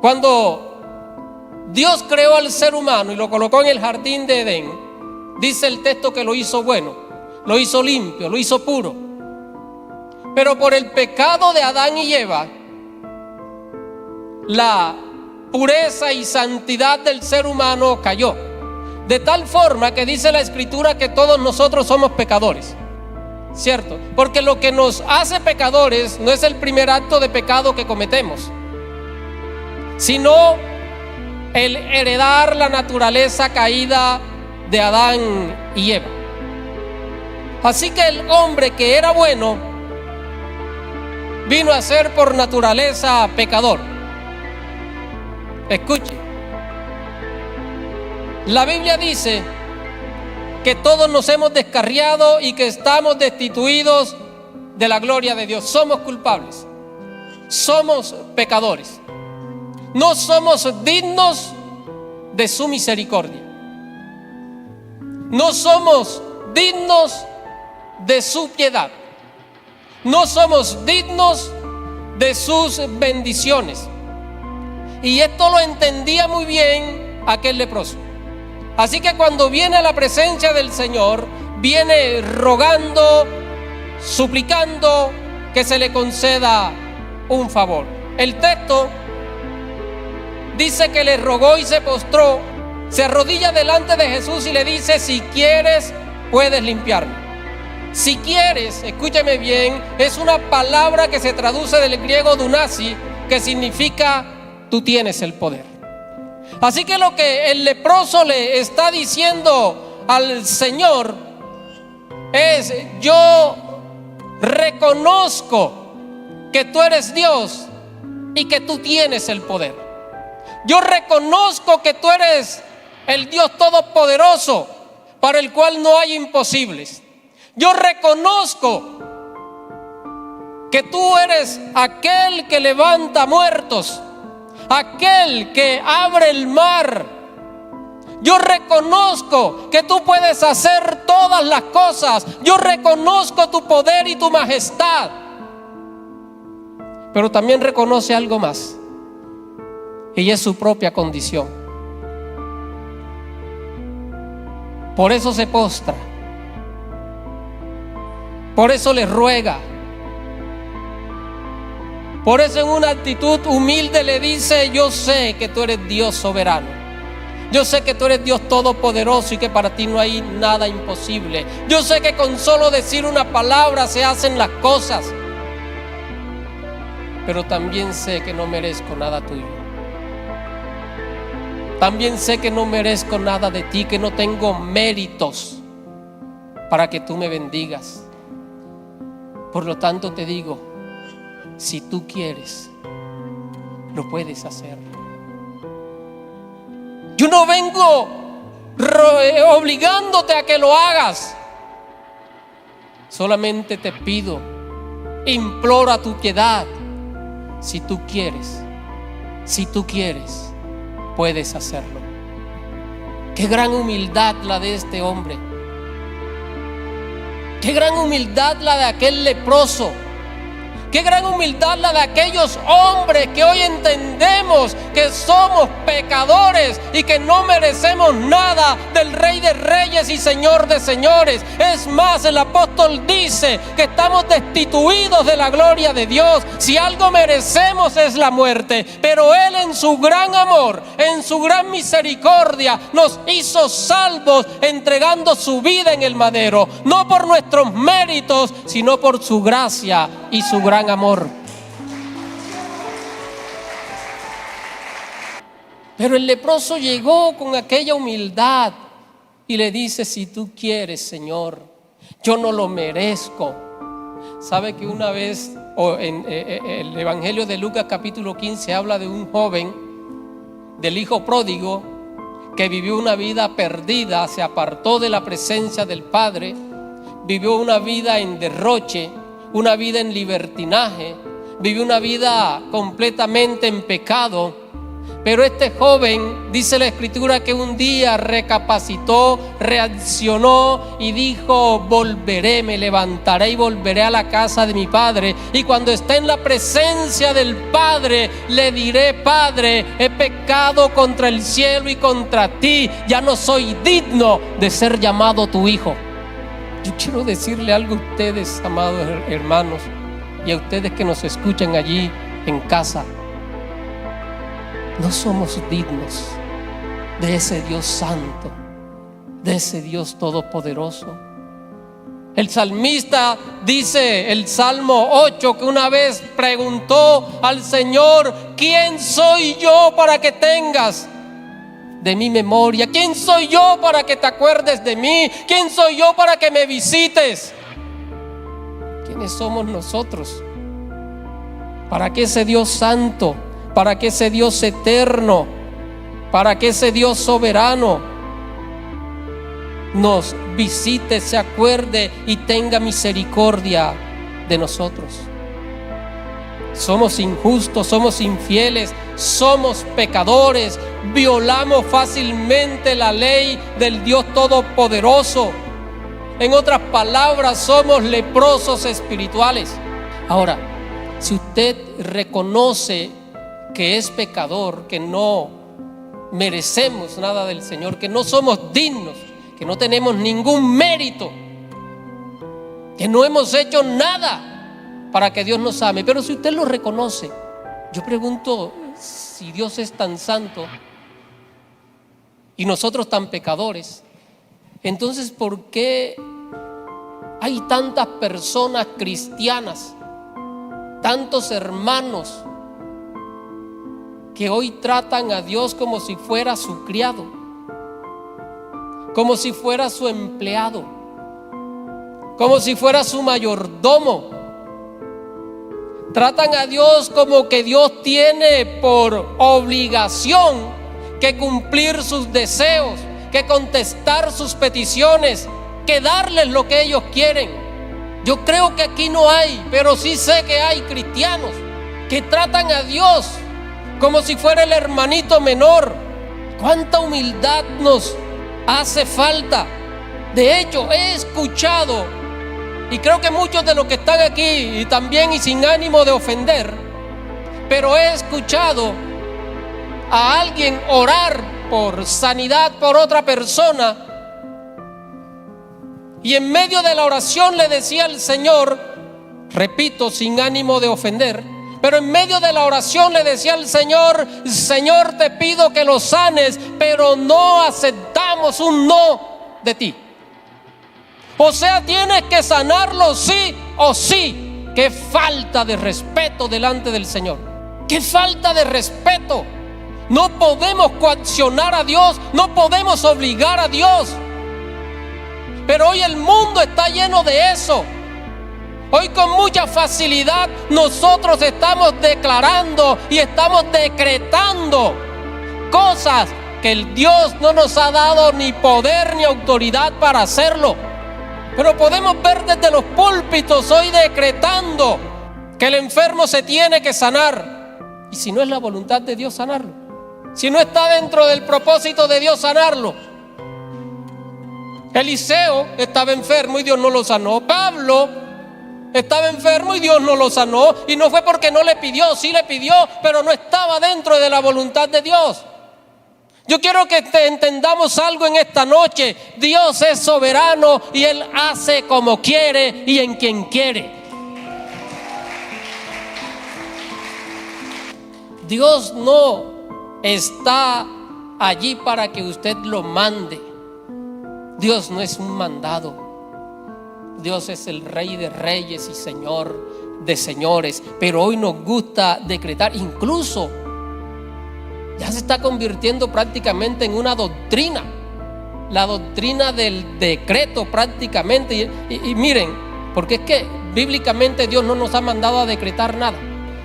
Cuando Dios creó al ser humano y lo colocó en el jardín de Edén, dice el texto que lo hizo bueno, lo hizo limpio, lo hizo puro. Pero por el pecado de Adán y Eva, la pureza y santidad del ser humano cayó. De tal forma que dice la Escritura que todos nosotros somos pecadores, ¿cierto? Porque lo que nos hace pecadores no es el primer acto de pecado que cometemos, sino el heredar la naturaleza caída de Adán y Eva. Así que el hombre que era bueno vino a ser por naturaleza pecador. Escuche, la Biblia dice que todos nos hemos descarriado y que estamos destituidos de la gloria de Dios. Somos culpables, somos pecadores, no somos dignos de su misericordia, no somos dignos de su piedad, no somos dignos de sus bendiciones. Y esto lo entendía muy bien aquel leproso. Así que cuando viene a la presencia del Señor, viene rogando, suplicando que se le conceda un favor. El texto dice que le rogó y se postró, se arrodilla delante de Jesús y le dice: si quieres, puedes limpiarme. Si quieres, escúchame bien, es una palabra que se traduce del griego dunasi, que significa tú tienes el poder. Así que lo que el leproso le está diciendo al Señor es: yo reconozco que tú eres Dios y que tú tienes el poder. Yo reconozco que tú eres el Dios todopoderoso, para el cual no hay imposibles. Yo reconozco que tú eres aquel que levanta muertos, aquel que abre el mar. Yo reconozco que tú puedes hacer todas las cosas. Yo reconozco tu poder y tu majestad. Pero también reconoce algo más, y es su propia condición. Por eso se postra, por eso le ruega, por eso en una actitud humilde le dice: yo sé que tú eres Dios soberano, yo sé que tú eres Dios todopoderoso y que para ti no hay nada imposible. Yo sé que con solo decir una palabra se hacen las cosas, pero también sé que no merezco nada tuyo. También sé que no merezco nada de ti, que no tengo méritos para que tú me bendigas. Por lo tanto te digo, si tú quieres, lo puedes hacer. Yo no vengo obligándote a que lo hagas. Solamente te pido, implora tu piedad. Si tú quieres, puedes hacerlo. Qué gran humildad la de este hombre. Qué gran humildad la de aquel leproso. Qué gran humildad la de aquellos hombres que hoy entendemos que somos pecadores y que no merecemos nada del Rey de Reyes y Señor de Señores. Es más, el apóstol dice que estamos destituidos de la gloria de Dios. Si algo merecemos es la muerte, pero Él en su gran amor, en su gran misericordia, nos hizo salvos entregando su vida en el madero, no por nuestros méritos, sino por su gracia y su gran amor. Pero el leproso llegó con aquella humildad y le dice: si tú quieres, Señor, yo no lo merezco. ¿Sabe que una vez en el Evangelio de Lucas capítulo 15 habla de un joven, del hijo pródigo, que vivió una vida perdida, se apartó de la presencia del Padre, vivió una vida en derroche, una vida en libertinaje, vivió una vida completamente en pecado, Pero este joven, dice la Escritura, que un día recapacitó, reaccionó y dijo: volveré, me levantaré y volveré a la casa de mi padre. Y cuando esté en la presencia del Padre, le diré: Padre, he pecado contra el cielo y contra ti, ya no soy digno de ser llamado tu hijo. Yo quiero decirle algo a ustedes, amados hermanos, y a ustedes que nos escuchan allí en casa. No somos dignos de ese Dios santo, de ese Dios todopoderoso. El salmista dice, el Salmo 8, que una vez preguntó al Señor: ¿quién soy yo para que tengas de mi memoria? ¿Quién soy yo para que te acuerdes de mí? ¿Quién soy yo para que me visites? ¿Quiénes somos nosotros para que ese Dios santo, para que ese Dios eterno, para que ese Dios soberano nos visite, se acuerde y tenga misericordia de nosotros? Somos injustos, somos infieles, somos pecadores, violamos fácilmente la ley del Dios Todopoderoso. En otras palabras, somos leprosos espirituales. Ahora, si usted reconoce que es pecador, que no merecemos nada del Señor, que no somos dignos, que no tenemos ningún mérito, que no hemos hecho nada para que Dios nos ame, pero si usted lo reconoce, yo pregunto, si Dios es tan santo y nosotros tan pecadores, entonces ¿por qué hay tantas personas cristianas, tantos hermanos que hoy tratan a Dios como si fuera su criado, como si fuera su empleado, como si fuera su mayordomo? Tratan a Dios como que Dios tiene por obligación que cumplir sus deseos, que contestar sus peticiones, que darles lo que ellos quieren. Yo creo que aquí no hay, pero sí sé que hay cristianos que tratan a Dios como si fuera el hermanito menor. ¿Cuánta humildad nos hace falta? De hecho, he escuchado, y creo que muchos de los que están aquí, y también y sin ánimo de ofender, pero he escuchado a alguien orar por sanidad por otra persona, y en medio de la oración le decía al Señor, repito, sin ánimo de ofender, pero en medio de la oración le decía al Señor: Señor, te pido que lo sanes, pero no aceptamos un no de ti. O sea, tienes que sanarlo sí o sí. Qué falta de respeto delante del Señor. Qué falta de respeto. No podemos coaccionar a Dios, no podemos obligar a Dios. Pero hoy el mundo está lleno de eso. Hoy con mucha facilidad nosotros estamos declarando y estamos decretando cosas que el Dios no nos ha dado ni poder ni autoridad para hacerlo. Pero podemos ver desde los púlpitos hoy decretando que el enfermo se tiene que sanar. Y si no es la voluntad de Dios sanarlo, si no está dentro del propósito de Dios sanarlo. Eliseo estaba enfermo y Dios no lo sanó. Pablo estaba enfermo y Dios no lo sanó. Y no fue porque no le pidió, sí le pidió, pero no estaba dentro de la voluntad de Dios. Yo quiero que entendamos algo en esta noche. Dios es soberano y Él hace como quiere y en quien quiere. Dios no está allí para que usted lo mande. Dios no es un mandado. Dios es el Rey de reyes y Señor de señores. Pero hoy nos gusta decretar, incluso ya se está convirtiendo prácticamente en una doctrina, la doctrina del decreto prácticamente. Y miren, porque es que bíblicamente Dios no nos ha mandado a decretar nada.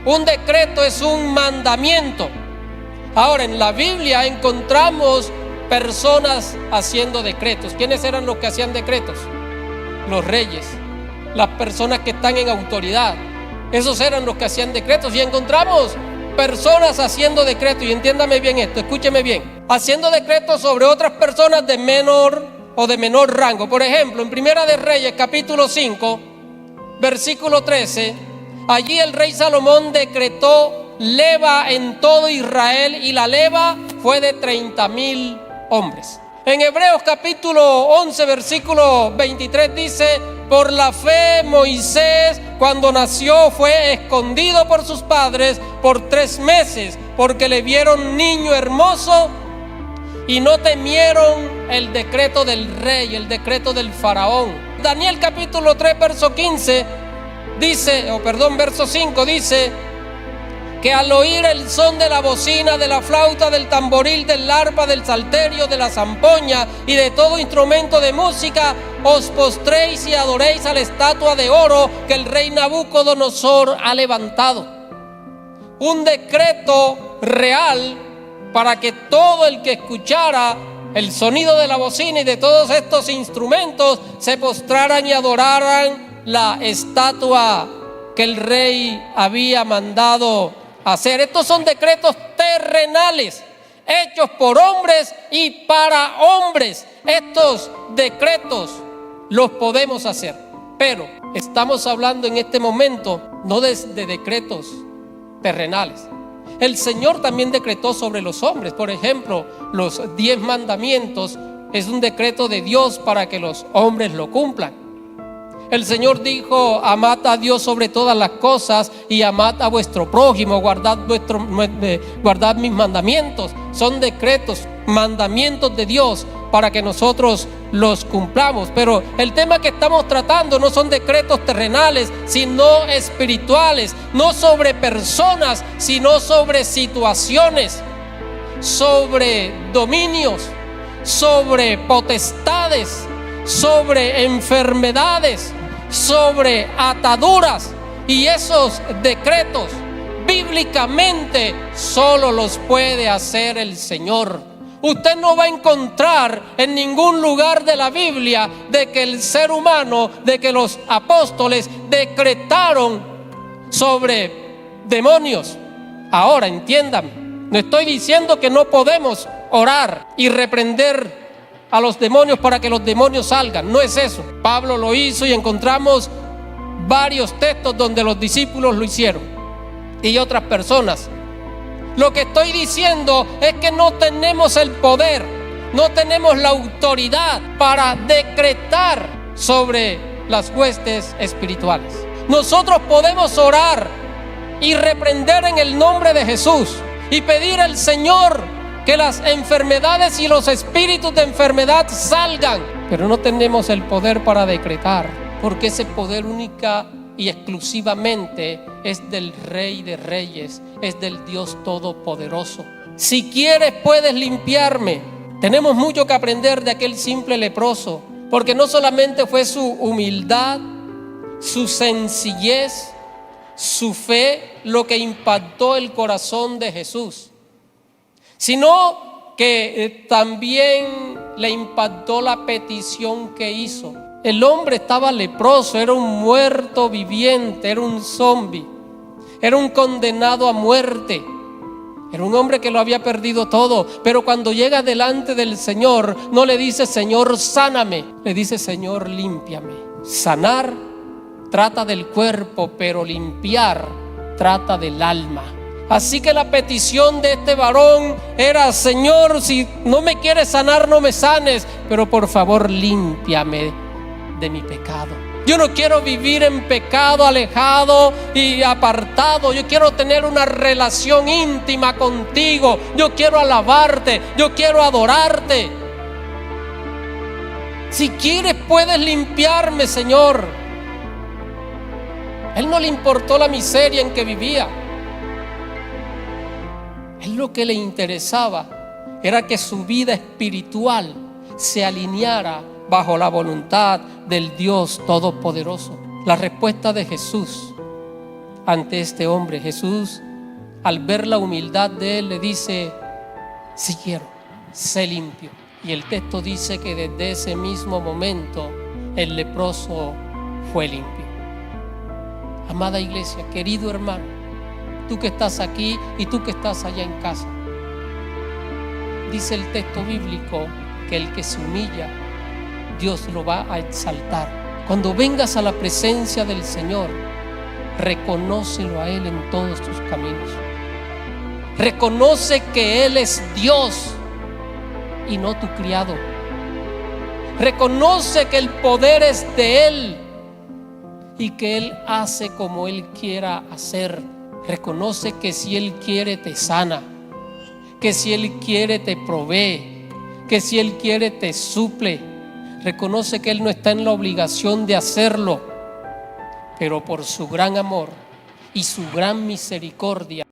Un decreto es un mandamiento. Ahora, en la Biblia encontramos personas haciendo decretos. ¿Quiénes eran los que hacían decretos? Los reyes, las personas que están en autoridad. Esos eran los que hacían decretos. Y encontramos personas haciendo decretos, y entiéndame bien esto, escúcheme bien, haciendo decretos sobre otras personas de menor o de menor rango. Por ejemplo, en Primera de Reyes, capítulo 5, versículo 13, allí el rey Salomón decretó leva en todo Israel, y la leva fue de 30,000 hombres. En Hebreos capítulo 11, versículo 23 dice: por la fe Moisés, cuando nació, fue escondido por sus padres por 3 meses, porque le vieron niño hermoso y no temieron el decreto del rey, el decreto del faraón. Daniel capítulo 3, verso 15 dice, verso 5 dice que al oír el son de la bocina, de la flauta, del tamboril, del arpa, del salterio, de la zampoña y de todo instrumento de música, os postréis y adoréis a la estatua de oro que el rey Nabucodonosor ha levantado. Un decreto real para que todo el que escuchara el sonido de la bocina y de todos estos instrumentos se postraran y adoraran la estatua que el rey había mandado hacer. Estos son decretos terrenales, hechos por hombres y para hombres. Estos decretos los podemos hacer, pero estamos hablando en este momento no de decretos terrenales. El Señor también decretó sobre los hombres. Por ejemplo, los 10 mandamientos es un decreto de Dios para que los hombres lo cumplan. El Señor dijo: amad a Dios sobre todas las cosas y amad a vuestro prójimo, guardad mis mandamientos. Son decretos, mandamientos de Dios para que nosotros los cumplamos. Pero el tema que estamos tratando no son decretos terrenales, sino espirituales, no sobre personas, sino sobre situaciones, sobre dominios, sobre potestades, sobre enfermedades, sobre ataduras. Y esos decretos bíblicamente solo los puede hacer el Señor. Usted no va a encontrar en ningún lugar de la Biblia de que el ser humano, de que los apóstoles decretaron sobre demonios. Ahora entiéndame, no estoy diciendo que no podemos orar y reprender a los demonios para que los demonios salgan, no es eso. Pablo lo hizo y encontramos varios textos donde los discípulos lo hicieron y otras personas. Lo que estoy diciendo es que no tenemos el poder, no tenemos la autoridad para decretar sobre las huestes espirituales. Nosotros podemos orar y reprender en el nombre de Jesús y pedir al Señor que las enfermedades y los espíritus de enfermedad salgan, pero no tenemos el poder para decretar, porque ese poder única y exclusivamente es del Rey de Reyes, es del Dios Todopoderoso. Si quieres puedes limpiarme. Tenemos mucho que aprender de aquel simple leproso, porque no solamente fue su humildad, su sencillez, su fe lo que impactó el corazón de Jesús, sino que también le impactó la petición que hizo. El hombre estaba leproso, era un muerto viviente, era un zombie, era un condenado a muerte, era un hombre que lo había perdido todo. Pero cuando llega delante del Señor, no le dice: Señor, sáname, le dice: Señor, límpiame. Sanar trata del cuerpo, pero limpiar trata del alma. Así que la petición de este varón era: Señor, si no me quieres sanar, no me sanes, pero por favor límpiame de mi pecado. Yo no quiero vivir en pecado, alejado y apartado. Yo quiero tener una relación íntima contigo. Yo quiero alabarte, yo quiero adorarte. Si quieres puedes limpiarme, Señor. A él no le importó la miseria en que vivía. Él lo que le interesaba era que su vida espiritual se alineara bajo la voluntad del Dios Todopoderoso. La respuesta de Jesús ante este hombre, Jesús, al ver la humildad de él, le dice: si quiero, sé limpio. Y el texto dice que desde ese mismo momento el leproso fue limpio. Amada iglesia, querido hermano, tú que estás aquí y tú que estás allá en casa. Dice el texto bíblico que el que se humilla, Dios lo va a exaltar. Cuando vengas a la presencia del Señor, reconócelo a Él en todos tus caminos. Reconoce que Él es Dios y no tu criado. Reconoce que el poder es de Él y que Él hace como Él quiera hacer. Reconoce que si Él quiere te sana, que si Él quiere te provee, que si Él quiere te suple. Reconoce que Él no está en la obligación de hacerlo, pero por su gran amor y su gran misericordia